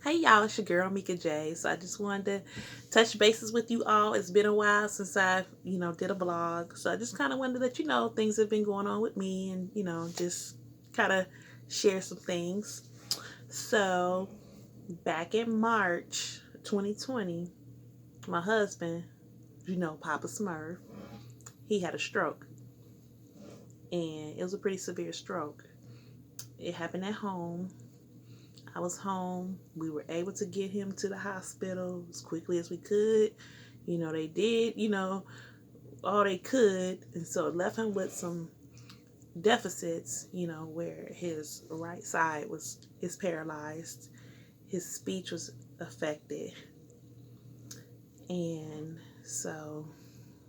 Hey y'all, it's your girl Mika J. So I just wanted to touch bases with you all. It's been a while since I did a vlog. So I just kind of wanted to let you know things have been going on with me and, just kind of share some things. So back in March 2020, my husband, Papa Smurf, he had a stroke. And it was a pretty severe stroke. It happened at home. I was home. We were able to get him to the hospital as quickly as we could. They did, all they could. And so it left him with some deficits, where his right side is paralyzed. His speech was affected. And so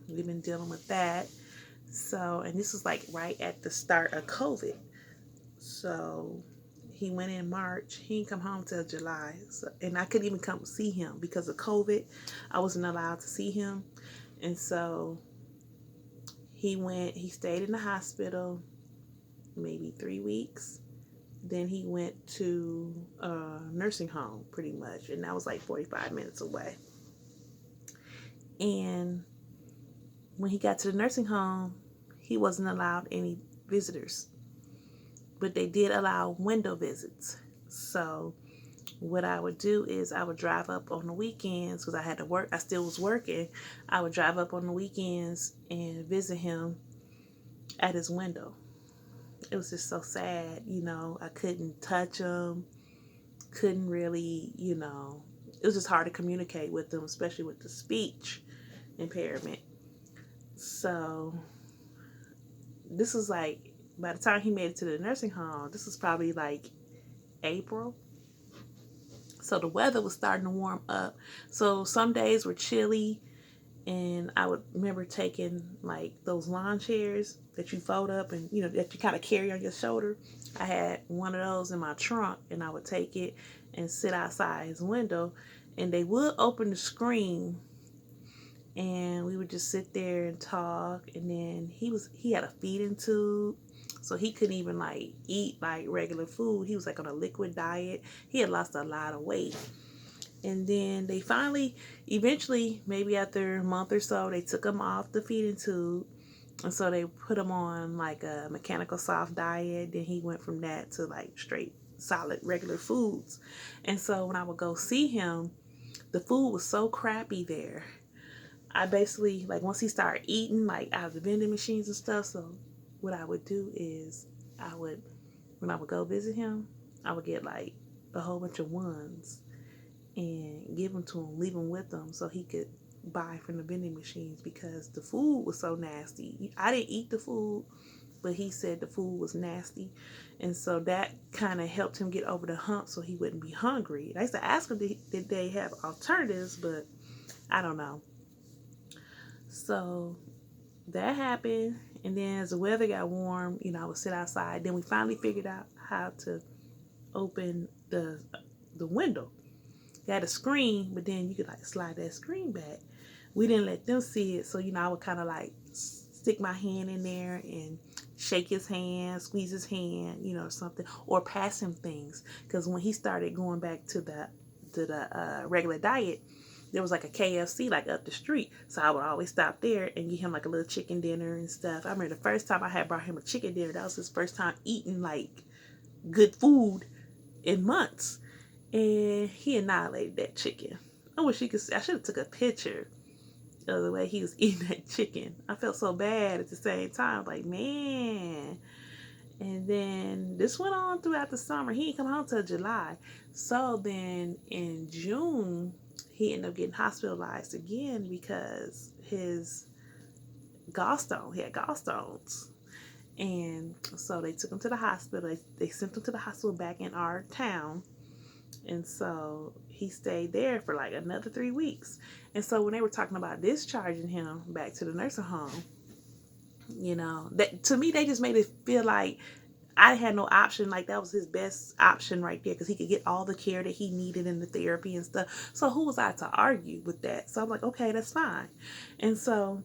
we've been dealing with that. So, and this was like right at the start of COVID. So he went in March. He didn't come home till July. So, and I couldn't even come see him because of COVID. I wasn't allowed to see him. And so he stayed in the hospital maybe 3 weeks. Then he went to a nursing home pretty much. And that was like 45 minutes away. And when he got to the nursing home, he wasn't allowed any visitors. But they did allow window visits. So what I would do is I would drive up on the weekends because I had to work. I still was working. I would drive up on the weekends and visit him at his window. It was just so sad, I couldn't touch him, couldn't really, it was just hard to communicate with him, especially with the speech impairment. So this was like, by the time he made it to the nursing home, this was probably like April. So the weather was starting to warm up. So some days were chilly, and I would remember taking like those lawn chairs that you fold up and that you kind of carry on your shoulder. I had one of those in my trunk, and I would take it and sit outside his window, and they would open the screen, and we would just sit there and talk. And then he had a feeding tube, so he couldn't even like eat like regular food. He was like on a liquid diet. He had lost a lot of weight. And then they finally, eventually, maybe after a month or so, they took him off the feeding tube. And so they put him on like a mechanical soft diet. Then he went from that to like straight, solid, regular foods. And so when I would go see him, the food was so crappy there. I basically, like, once he started eating, like, out of the vending machines and stuff, so what I would do is, when I would go visit him, I would get, like, a whole bunch of ones and give them to him, leave them with him so he could buy from the vending machines because the food was so nasty. I didn't eat the food, but he said the food was nasty. And so that kind of helped him get over the hump so he wouldn't be hungry. I used to ask him, did they have alternatives, but I don't know. So that happened. And then as the weather got warm, I would sit outside. Then we finally figured out how to open the window. It had a screen, but then you could like slide that screen back. We didn't let them see it, so I would kind of like stick my hand in there and shake his hand, squeeze his hand, something, or pass him things. Because when he started going back to the regular diet, there was like a KFC like up the street, so I would always stop there and get him like a little chicken dinner and stuff. I remember the first time I had brought him a chicken dinner, that was his first time eating like good food in months, and he annihilated that chicken. I wish you could see. I should have took a picture of the way he was eating that chicken. I felt so bad at the same time, like, man. And then this went on throughout the summer. He didn't come home till July. So then in June, he ended up getting hospitalized again because his he had gallstones. And so they took him to the hospital. They sent him to the hospital back in our town. And so he stayed there for like another 3 weeks. And so when they were talking about discharging him back to the nursing home, that to me, they just made it feel like I had no option. Like that was his best option right there because he could get all the care that he needed in the therapy and stuff. So who was I to argue with that? So I'm like, okay, that's fine. And so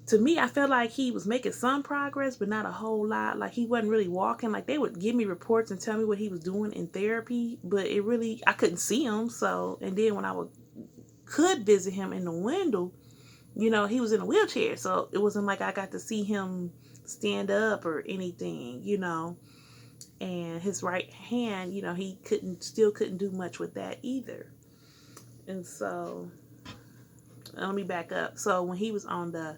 to me, I felt like he was making some progress, but not a whole lot. Like he wasn't really walking. Like they would give me reports and tell me what he was doing in therapy, but it really, I couldn't see him. So, and then when could visit him in the window, he was in a wheelchair. So it wasn't like I got to see him stand up or anything. And his right hand, he still couldn't do much with that either. And so, let me back up. So when he was on the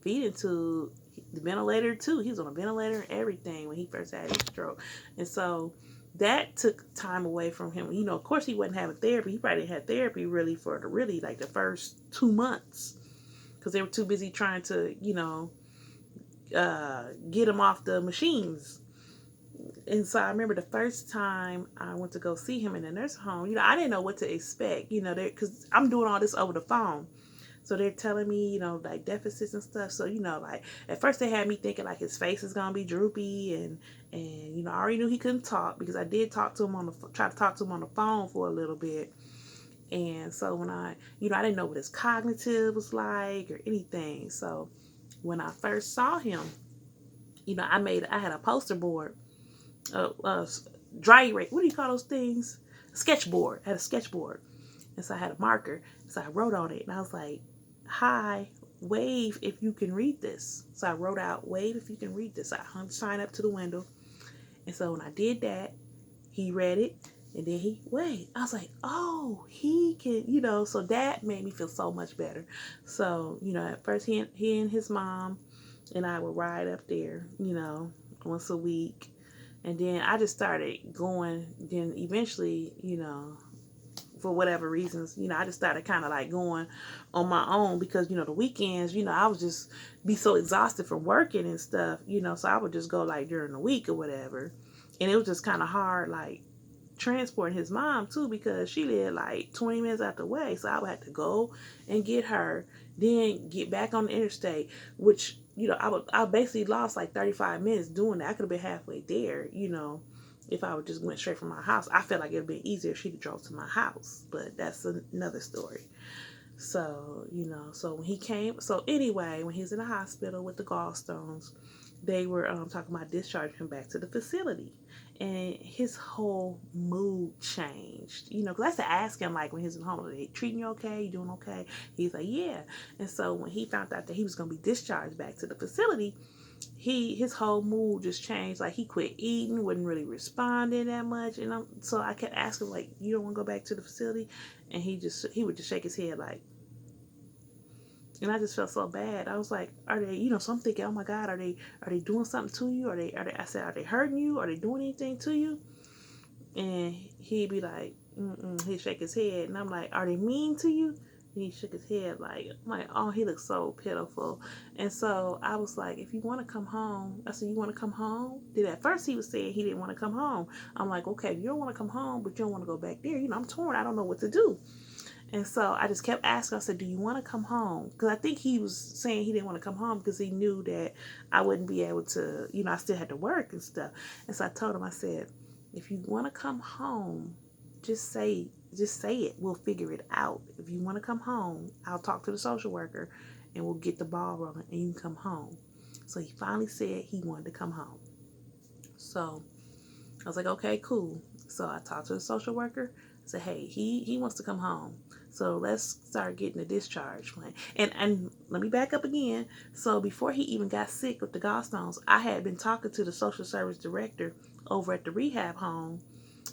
feeding tube, the ventilator too, he was on a ventilator and everything when he first had his stroke. And so that took time away from him. Of course he wasn't having therapy. He probably didn't have therapy really for like the first 2 months because they were too busy trying to, get him off the machines. And so I remember the first time I went to go see him in the nursing home, I didn't know what to expect, because I'm doing all this over the phone. So they're telling me, like deficits and stuff. So, like at first they had me thinking like his face is gonna be droopy and I already knew he couldn't talk because I did try to talk to him on the phone for a little bit. And so when I didn't know what his cognitive was like or anything. So when I first saw him, I had a poster board, dry erase. What do you call those things? Sketchboard. I had a sketchboard. And so I had a marker. So I wrote on it and I was like, hi, wave if you can read this. So I wrote out, wave if you can read this. I hung the sign up to the window. And so when I did that, he read it and then he waved. I was like, oh, he can, so that made me feel so much better. So, at first he and his mom and I would ride up there, once a week. And then I just started going. Then eventually, for whatever reasons, I just started kind of like going on my own because, the weekends, I was just be so exhausted from working and stuff, so I would just go like during the week or whatever. And it was just kind of hard, like transporting his mom too, because she lived like 20 minutes out the way. So I would have to go and get her, then get back on the interstate, which, I basically lost like 35 minutes doing that. I could have been halfway there, if I would just went straight from my house. I felt like it would be easier if she drove to my house, but that's another story. So, so when he came, so anyway, when he was in the hospital with the gallstones, they were talking about discharging him back to the facility. And his whole mood changed, because I had to ask him, like, when he was in home, are they treating you okay? You doing okay? He's like, yeah. And so when he found out that he was going to be discharged back to the facility, his whole mood just changed. Like he quit eating, wasn't really responding that much, and so I kept asking like, "You don't want to go back to the facility?" And he would just shake his head like, and I just felt so bad. I was like, "Are they?" So I'm thinking, "Oh my God, are they doing something to you? Are they? I said, "Are they hurting you? Are they doing anything to you?" And he'd be like, "Mm-mm." He'd shake his head, and I'm like, "Are they mean to you?" And he shook his head like, oh, he looks so pitiful. And so I was like, if you want to come home, I said, you want to come home? Then at first he was saying he didn't want to come home. I'm like, okay, you don't want to come home, but you don't want to go back there. I'm torn. I don't know what to do. And so I just kept asking. I said, do you want to come home? Because I think he was saying he didn't want to come home because he knew that I wouldn't be able to, I still had to work and stuff. And so I told him, I said, if you want to come home, just say it. We'll figure it out. If you want to come home, I'll talk to the social worker and we'll get the ball rolling and you can come home. So he finally said he wanted to come home. So I was like, okay, cool. So I talked to the social worker. I said, hey, he wants to come home. So let's start getting a discharge plan. And let me back up again. So before he even got sick with the gallstones, I had been talking to the social service director over at the rehab home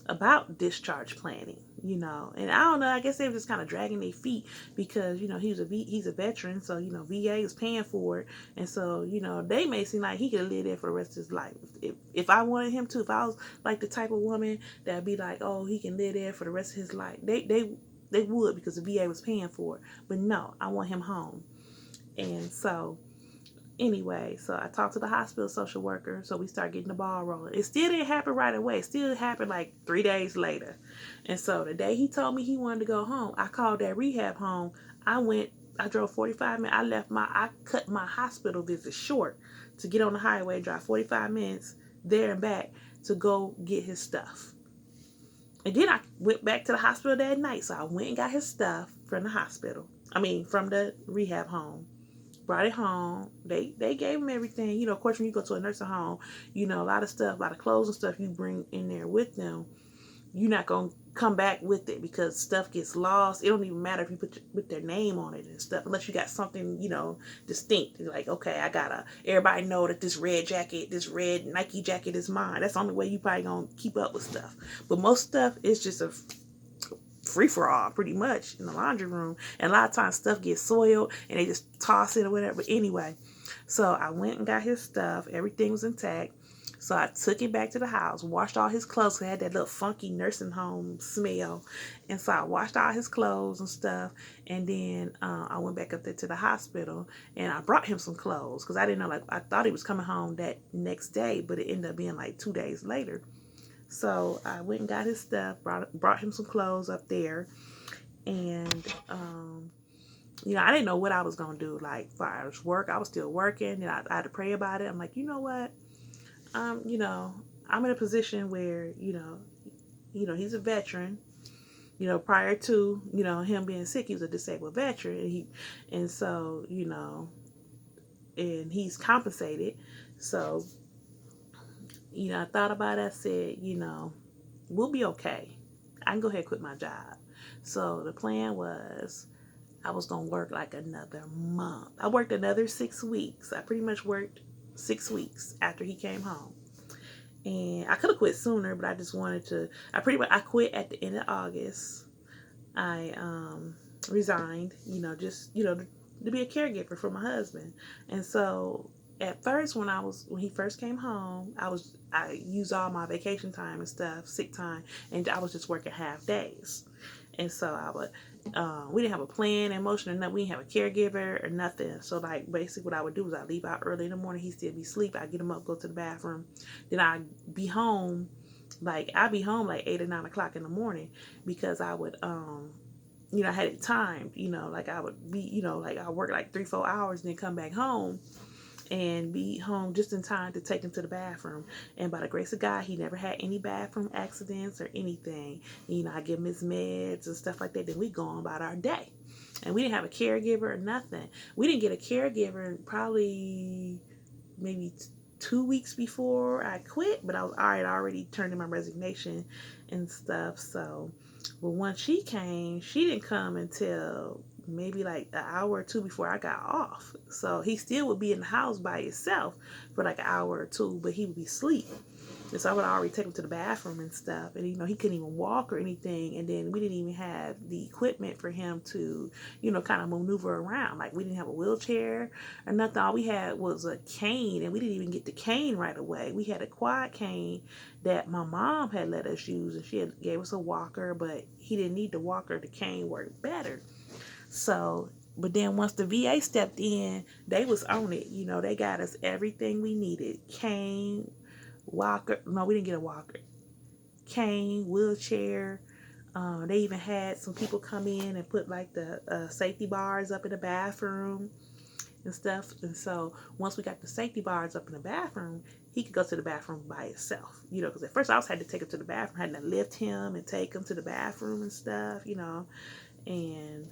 about discharge planning, and I don't know, I guess they were just kind of dragging their feet because, he's a veteran. So, VA is paying for it. And so, they may seem like he could live there for the rest of his life. If I wanted him to, if I was like the type of woman that'd be like, oh, he can live there for the rest of his life, they would because the VA was paying for it. But no, I want him home. And so anyway, so I talked to the hospital social worker, so we started getting the ball rolling. It still didn't happen right away. It still happened like 3 days later. And so the day he told me he wanted to go home, I called that rehab home. I drove 45 minutes. I cut my hospital visit short to get on the highway, drive 45 minutes there and back to go get his stuff. And then I went back to the hospital that night. So I went and got his stuff from the hospital. From the rehab home. brought it home. They gave him everything. Of course, when you go to a nursing home, a lot of stuff, a lot of clothes and stuff you bring in there with them. You're not going to come back with it because stuff gets lost. It don't even matter if you put their name on it and stuff, unless you got something, distinct. Like, okay, everybody know that this red Nike jacket is mine. That's the only way you probably going to keep up with stuff. But most stuff is just a free-for-all pretty much in the laundry room. And a lot of times stuff gets soiled and they just toss it or whatever. But anyway, so I went and got his stuff. Everything was intact. So I took it back to the house, washed all his clothes. It had that little funky nursing home smell. And so I washed all his clothes and stuff. And then I went back up there to the hospital and I brought him some clothes because I didn't know, I thought he was coming home that next day, but it ended up being like 2 days later. So I went and got his stuff, brought him some clothes up there. And, I didn't know what I was going to do. Like, as far as work, I was still working and I had to pray about it. I'm like, you know what? I'm in a position where, he's a veteran, prior to, him being sick, he was a disabled veteran. And so, and he's compensated. So, I thought about it. I said, we'll be okay. I can go ahead and quit my job. So the plan was I was going to work like another month. I worked another 6 weeks. I pretty much worked 6 weeks after he came home. And I could have quit sooner, but I just wanted to, I quit at the end of August. I resigned, to be a caregiver for my husband. And so at first when he first came home, I used all my vacation time and stuff, sick time, and I was just working half days. And so we didn't have a plan in motion or nothing. We didn't have a caregiver or nothing. So like basically what I would do is I'd leave out early in the morning. He'd still be asleep. I'd get him up, go to the bathroom. Then I'd be home. I'd be home like 8 or 9 o'clock in the morning because I would, I had it timed, I would be, I work like 3-4 hours and then come back home and be home just in time to take him to the bathroom. And by the grace of God, he never had any bathroom accidents or anything. I give him his meds and stuff like that. Then we go on about our day. And we didn't have a caregiver or nothing. We didn't get a caregiver probably maybe 2 weeks before I quit, but I had already turned in my resignation and stuff. So, but once she came, she didn't come until maybe like an hour or two before I got off. So he still would be in the house by himself for like an hour or two, but he would be asleep. And so I would already take him to the bathroom and stuff. And, he couldn't even walk or anything. And then we didn't even have the equipment for him to, kind of maneuver around. Like we didn't have a wheelchair or nothing. All we had was a cane. And we didn't even get the cane right away. We had a quad cane that my mom had let us use. And she gave us a walker. But he didn't need the walker. The cane worked better. So, but then once the VA stepped in, they was on it. They got us everything we needed. Cane, walker. No, we didn't get a walker. Cane, wheelchair. They even had some people come in and put like the safety bars up in the bathroom and stuff. And so once we got the safety bars up in the bathroom, he could go to the bathroom by himself. Because at first I had to take him to the bathroom. I had to lift him and take him to the bathroom and stuff. And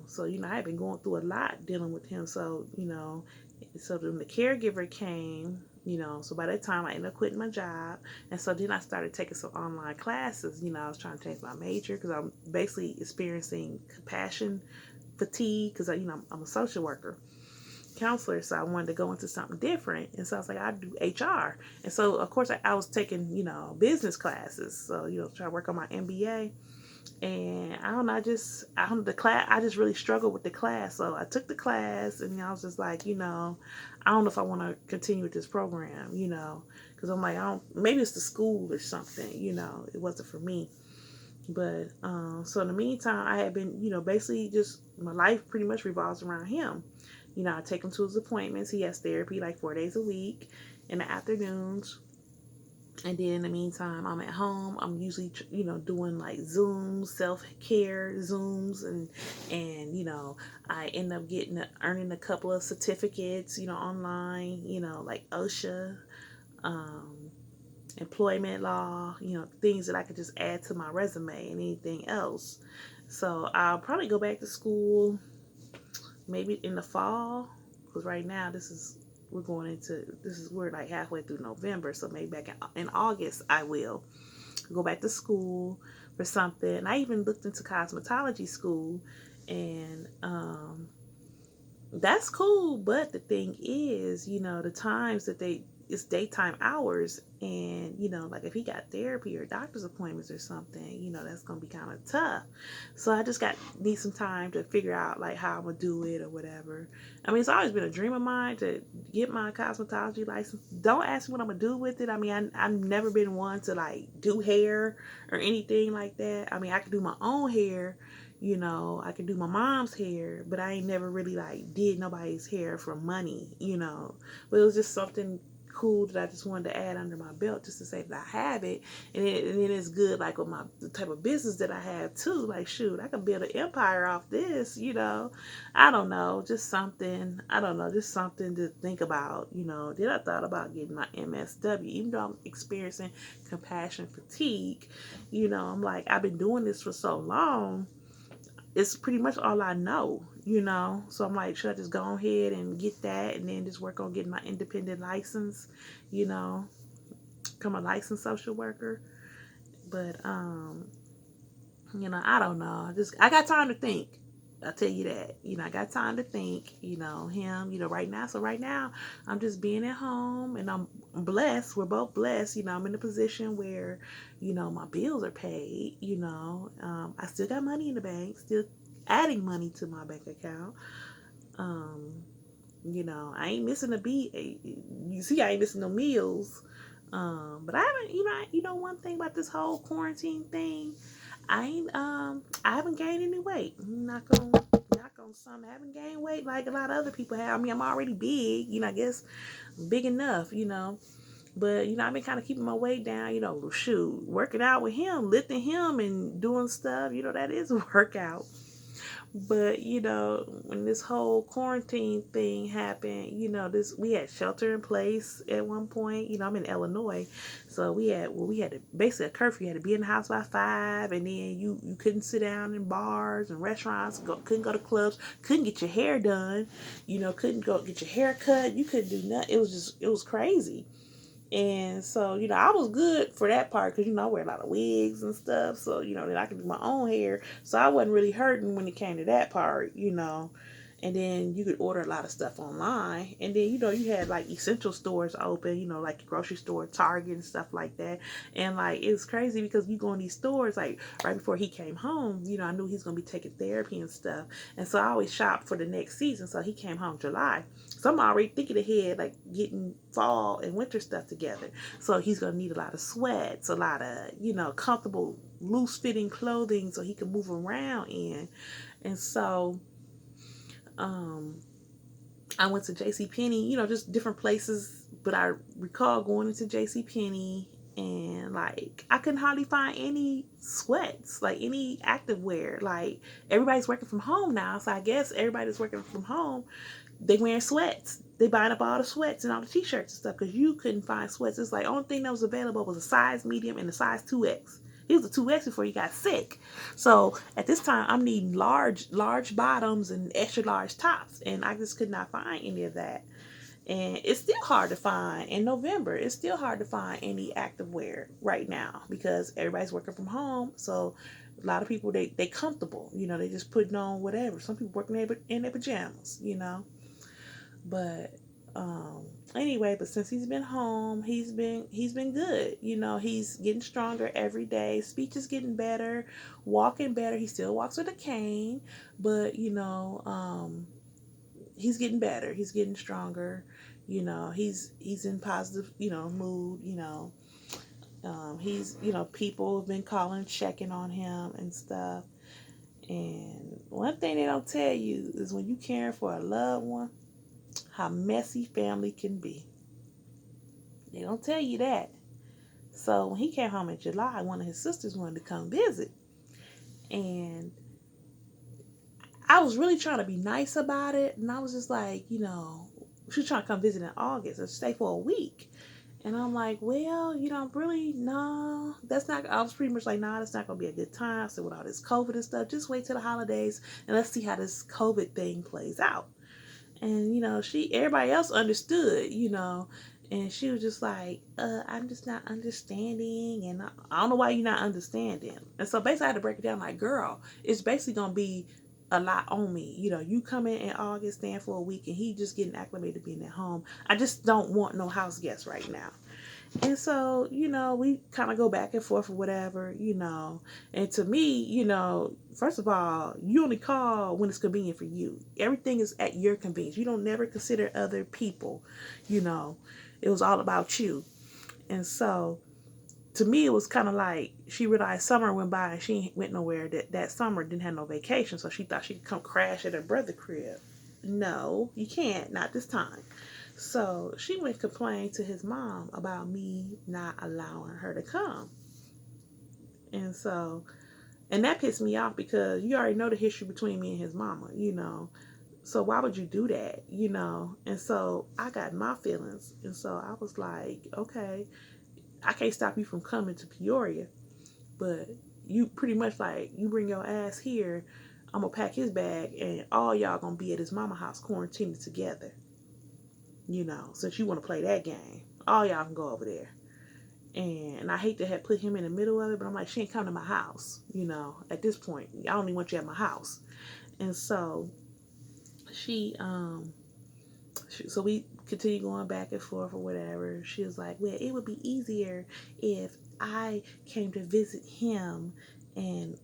so I had been going through a lot dealing with him. So so then the caregiver came. So by that time I ended up quitting my job. And so then I started taking some online classes. I was trying to change my major because I'm basically experiencing compassion fatigue because, I'm a social worker, counselor. So I wanted to go into something different. And so I was like, I do HR. And so, of course, I was taking, business classes. So, trying to work on my MBA. And I don't know, I just really struggled with the class. So I took the class and I was just like, I don't know if I want to continue with this program, because I'm like, maybe it's the school or something, it wasn't for me. But, so in the meantime, I had been, basically just my life pretty much revolves around him. I take him to his appointments. He has therapy like 4 days a week in the afternoons. And then in the meantime, I'm at home. I'm usually, doing like Zooms, self-care Zooms. And I end up earning a couple of certificates, online, like OSHA, employment law, things that I could just add to my resume and anything else. So I'll probably go back to school maybe in the fall, because right now we're like halfway through November, so maybe back in August I will go back to school for something. I even looked into cosmetology school, and that's cool. But the thing is, the times that it's daytime hours, and like if he got therapy or doctor's appointments or something, that's gonna be kind of tough. So I just need some time to figure out like how I'm gonna do it or whatever. I mean, it's always been a dream of mine to get my cosmetology license. Don't ask me what I'm gonna do with it. I mean, I've never been one to like do hair or anything like that. I mean, I can do my own hair, I could do my mom's hair, but I ain't never really like did nobody's hair for money, But it was just something cool that I just wanted to add under my belt, just to say that I have it. And then it's good like with the type of business that I have too. Like, shoot, I could build an empire off this, I don't know, just something. I don't know, just something to think about, Then I thought about getting my MSW, even though I'm experiencing compassion fatigue. I'm like, I've been doing this for so long, it's pretty much all I know, So I'm like, should I just go ahead and get that and then just work on getting my independent license, become a licensed social worker? But I don't know. I got time to think. I'll tell you that. I got time to think, right now. So right now I'm just being at home, and I'm blessed. We're both blessed. I'm in a position where, my bills are paid, I still got money in the bank, still adding money to my bank account. I ain't missing a beat. You see, I ain't missing no meals. But I haven't, one thing about this whole quarantine thing, I haven't gained any weight. Knock on something. I haven't gained weight like a lot of other people have. I mean, I'm already big, I guess big enough, But, I've been kind of keeping my weight down, shoot, working out with him, lifting him and doing stuff, that is a workout. But, when this whole quarantine thing happened, we had shelter in place at one point. I'm in Illinois. So we had basically a curfew. You had to be in the house by 5, and then you couldn't sit down in bars and restaurants, couldn't go to clubs, couldn't get your hair done, couldn't go get your hair cut. You couldn't do nothing. It was crazy. And so, I was good for that part because, I wear a lot of wigs and stuff. So, then I could do my own hair. So I wasn't really hurting when it came to that part. And then you could order a lot of stuff online. And then, you had like essential stores open, like your grocery store, Target and stuff like that. And like, it was crazy because you go in these stores, like right before he came home, I knew he's going to be taking therapy and stuff. And so I always shopped for the next season. So he came home July. So I'm already thinking ahead, like getting fall and winter stuff together. So he's going to need a lot of sweats, a lot of, comfortable, loose fitting clothing so he can move around in. And so, I went to JCPenney, just different places, but I recall going into JCPenney and like I couldn't hardly find any sweats, like any active wear. Like everybody's working from home now, so I guess everybody's working from home, they wearing sweats. They buying up all the sweats and all the t-shirts and stuff because you couldn't find sweats. It's like only thing that was available was a size medium and a size 2X. He was a 2X before he got sick. So at this time, I'm needing large bottoms and extra large tops, and I just could not find any of that. And it's still hard to find in November. It's still hard to find any active wear right now because everybody's working from home. So a lot of people, they comfortable. They just putting on whatever. Some people working in their pajamas. But anyway, but since he's been home, he's been good. He's getting stronger every day. Speech is getting better, walking better. He still walks with a cane, but he's getting better. He's getting stronger. He's in positive, mood. He's people have been calling, checking on him and stuff. And one thing they don't tell you is when you caring for a loved one, how messy family can be. They don't tell you that. So when he came home in July, one of his sisters wanted to come visit. And I was really trying to be nice about it. And I was just like, she was trying to come visit in August and stay for a week. And I'm like, well, really, no, that's not, I was pretty much like, nah, that's not going to be a good time. So with all this COVID and stuff, just wait till the holidays and let's see how this COVID thing plays out. And, everybody else understood, and she was just like, I'm just not understanding. And I don't know why you're not understanding. And so basically I had to break it down like, girl, it's basically going to be a lot on me. You come in August, staying for a week, and he just getting acclimated to being at home. I just don't want no house guests right now. And so, we kind of go back and forth or whatever. And to me, first of all, you only call when it's convenient for you. Everything is at your convenience. You don't never consider other people, you know. It was all about you. And so, to me, it was kind of like she realized summer went by and she went nowhere. That summer didn't have no vacation, so she thought she could come crash at her brother's crib. No, you can't. Not this time. So she went complain to his mom about me not allowing her to come. And so, and that pissed me off because you already know the history between me and his mama. So why would you do that? And so I got my feelings. And so I was like, okay, I can't stop you from coming to Peoria, but you pretty much like, you bring your ass here, I'm gonna pack his bag and all y'all gonna be at his mama house quarantined together. Since you want to play that game, all y'all can go over there. And I hate to have put him in the middle of it, but I'm like, she ain't come to my house. At this point, I don't even want you at my house. And so so we continue going back and forth or whatever. She was like, well, it would be easier if I came to visit him and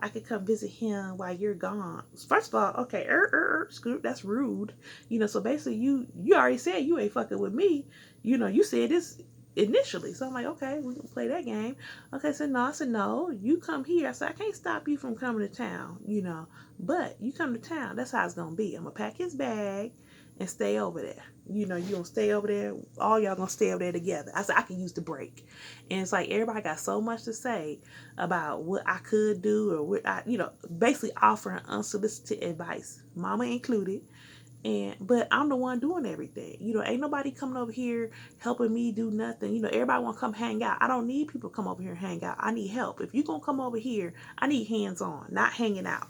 I could come visit him while you're gone. First of all, okay, Scoop, that's rude. So basically you already said you ain't fucking with me. You said this initially. So I'm like, okay, we can play that game. Okay, so no, I said, no, you come here. I said, I can't stop you from coming to town, but you come to town. That's how it's going to be. I'm going to pack his bag and stay over there. You gonna stay over there. All y'all gonna stay over there together. I said, I can use the break. And it's like everybody got so much to say about what I could do or what basically offering unsolicited advice, mama included. But I'm the one doing everything. Ain't nobody coming over here helping me do nothing. Everybody want to come hang out. I don't need people to come over here and hang out. I need help. If you gonna come over here, I need hands on, not hanging out.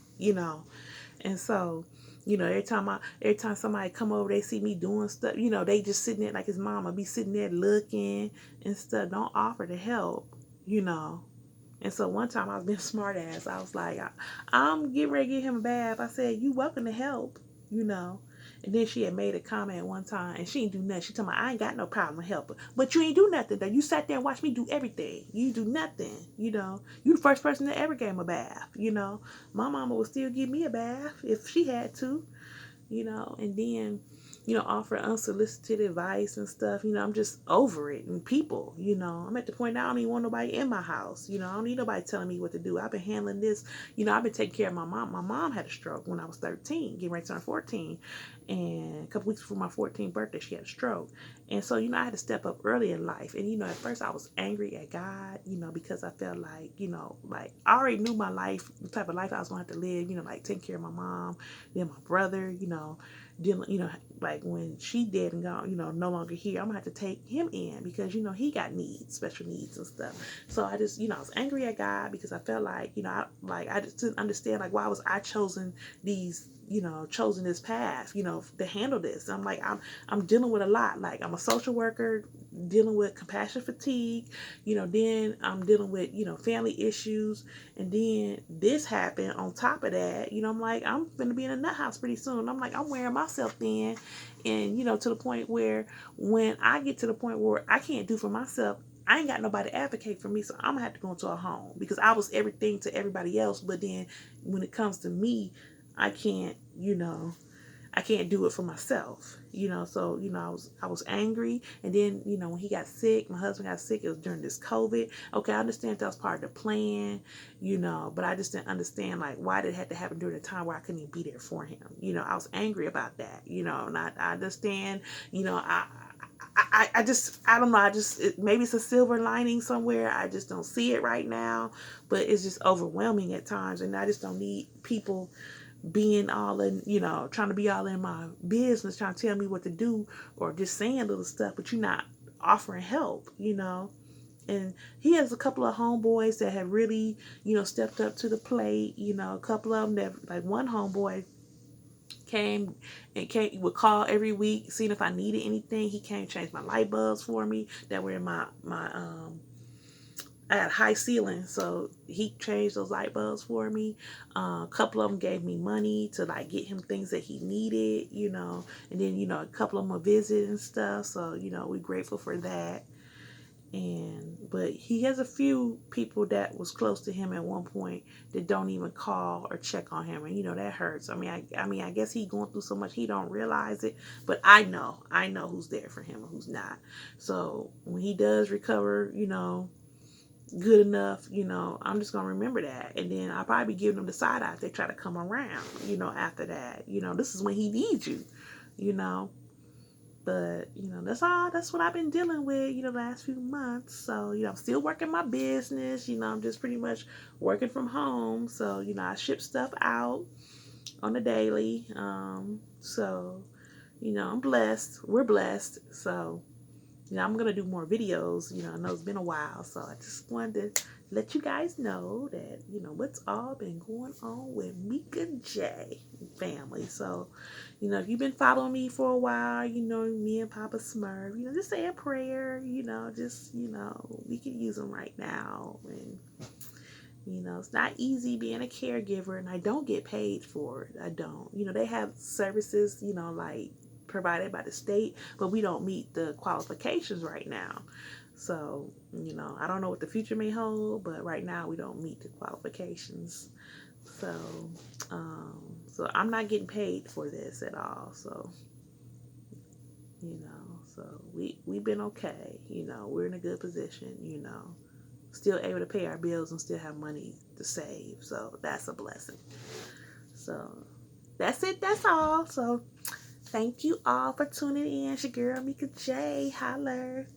And so, every time somebody come over, they see me doing stuff, they just sitting there like his mama be sitting there looking and stuff. Don't offer to help. And so one time I was being smart ass. I was like, I'm getting ready to give him a bath. I said, you welcome to help. And then she had made a comment one time and she didn't do nothing. She told me, I ain't got no problem helping. But you ain't do nothing though. You sat there and watched me do everything. You do nothing. You the first person that ever gave him a bath. My mama would still give me a bath if she had to. And then offer unsolicited advice and stuff. I'm just over it. And people, I'm at the point now I don't even want nobody in my house. I don't need nobody telling me what to do. I've been handling this. I've been taking care of my mom. My mom had a stroke when I was 13, getting ready to turn 14. And a couple weeks before my 14th birthday, she had a stroke. And so, I had to step up early in life. And, at first I was angry at God, because I felt like, like I already knew my life, the type of life I was going to have to live, like taking care of my mom, then my brother, dealing, like when she dead and gone, no longer here, I'm gonna have to take him in because, he got needs, special needs and stuff. So I just, I was angry at God because I felt like, I just didn't understand, like, why was I chosen chosen this path, to handle this. I'm like, I'm dealing with a lot. Like, I'm a social worker dealing with compassion fatigue, then I'm dealing with, family issues. And then this happened on top of that, I'm like, I'm going to be in a nut house pretty soon. I'm like, I'm wearing myself thin. And, to the point where when I get to the point where I can't do for myself, I ain't got nobody to advocate for me, so I'm gonna have to go into a home because I was everything to everybody else. But then when it comes to me, I can't, I can't do it for myself, so, I was angry. And then, when he got sick, my husband got sick, it was during this COVID. Okay, I understand that was part of the plan, but I just didn't understand, like, why did it have to happen during a time where I couldn't even be there for him. I was angry about that, and I understand, I don't know. Maybe it's a silver lining somewhere. I just don't see it right now, but it's just overwhelming at times. And I just don't need people being all in, trying to be all in my business, trying to tell me what to do or just saying little stuff, but you're not offering help, And he has a couple of homeboys that have really, stepped up to the plate. A couple of them that, like one homeboy would call every week, seeing if I needed anything. He came change my light bulbs for me that were in my I had high ceiling, so he changed those light bulbs for me. A couple of them gave me money to like get him things that he needed, and then a couple of them a visit and stuff. So we're grateful for that. But he has a few people that was close to him at one point that don't even call or check on him, and that hurts. I guess he going through so much he don't realize it, but I know who's there for him and who's not. So when he does recover, good enough, I'm just gonna remember that, and then I'll probably be giving them the side eye if they try to come around, after that. This is when he needs you, but that's what I've been dealing with, the last few months. So I'm still working my business. I'm just pretty much working from home. So I ship stuff out on a daily. So I'm blessed. We're blessed. So I'm going to do more videos. I know it's been a while, so I just wanted to let you guys know that, what's all been going on with Mika J family. So, if you've been following me for a while, me and Papa Smurf, just say a prayer, we can use them right now. And, it's not easy being a caregiver, and I don't get paid for it. I don't. They have services, like provided by the state, but we don't meet the qualifications right now. So, I don't know what the future may hold, but right now we don't meet the qualifications. So, so I'm not getting paid for this at all. So, so we've been okay. We're in a good position. Still able to pay our bills and still have money to save. So that's a blessing. So that's it. That's all. So thank you all for tuning in. It's your girl, Mika J. Holler.